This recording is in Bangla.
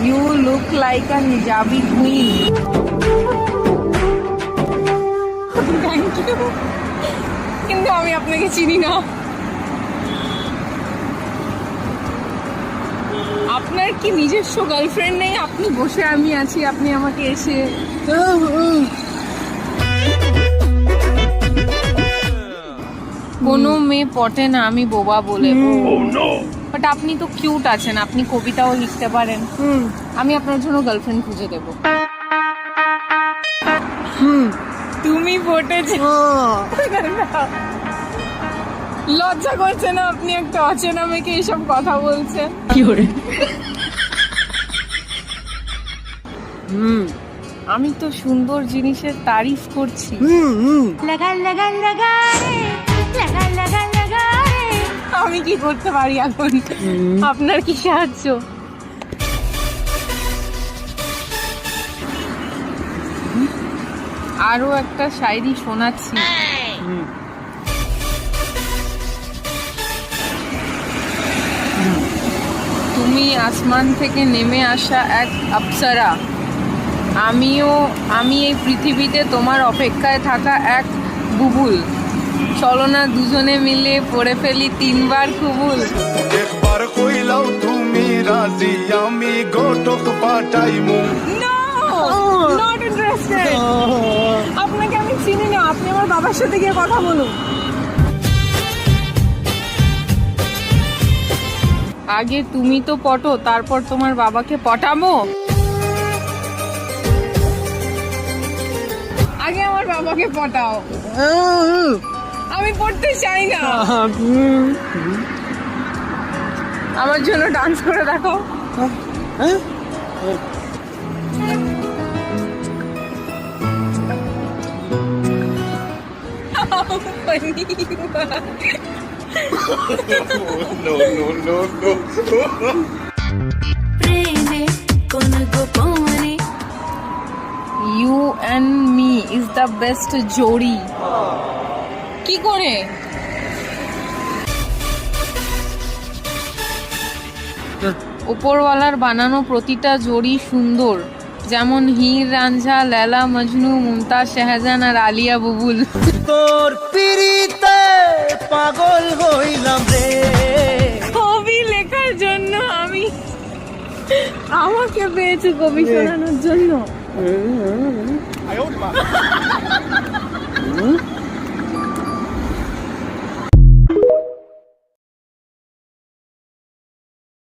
You look like a Hijabi queen. Thank you. কিন্তু আমি আপনাকে চিনি না। আপনার কি নিজস্ব গার্লফ্রেন্ড নেই? আপনি বসে আমি আছি, আপনি আমাকে এসে কোনো মেয়ে পটে না, আমি বোবা বলে। বাট আপনি তো কিউট আছেন, আপনি কবিতাও লিখতে পারেন। আমি আপনার জন্য গার্লফ্রেন্ড খুঁজে দেব। তুমি পটেছে। লজ্জা করছে না? আপনি একটা অচেনা মেয়েকে এইসব কথা বলছেন। কি করে? আমি তো সুন্দর জিনিসের তারিফ করছি। আমি কি করতে পারি এখন? আপনার কি সাহায্য? আরো একটা শায়রি শোনাচ্ছি। তুমি আসমান থেকে নেমে আসা এক অপ্সরা, আমি এই পৃথিবীতে তোমার অপেক্ষায় থাকা এক বুবুল। চলো না দুজনে মিলে পড়ে ফেলি 3 বার কুবুল। একবার কইলাও তুমি রাজি, আমি গোটক পাঠাইমু। Not interested. আপনাকে আমি চিনি না, আপনি আমার বাবার সাথে গিয়ে কথা বলুন। আগে তুমি তো পটো, তারপর তোমার বাবাকে পটাবো। আগে আমার বাবাকে পটাও। আমি পড়তে চাই না। আমার জন্য ডান্স করে দেখো। You and me is the best জোড়ি। কি করে? উপরওয়ালার বানানো প্রতিটা জোড়ি সুন্দর, যেমন হীর রাঞ্ঝা, লেলা মজনু, মুমতাজ, শাহজাহান আর আলিয়া বুবুল। তোর পিরিতে পাগল হইলাম রে। কবি লেখার জন্য আমাকে পেয়েছি কবি শোনানোর জন্য।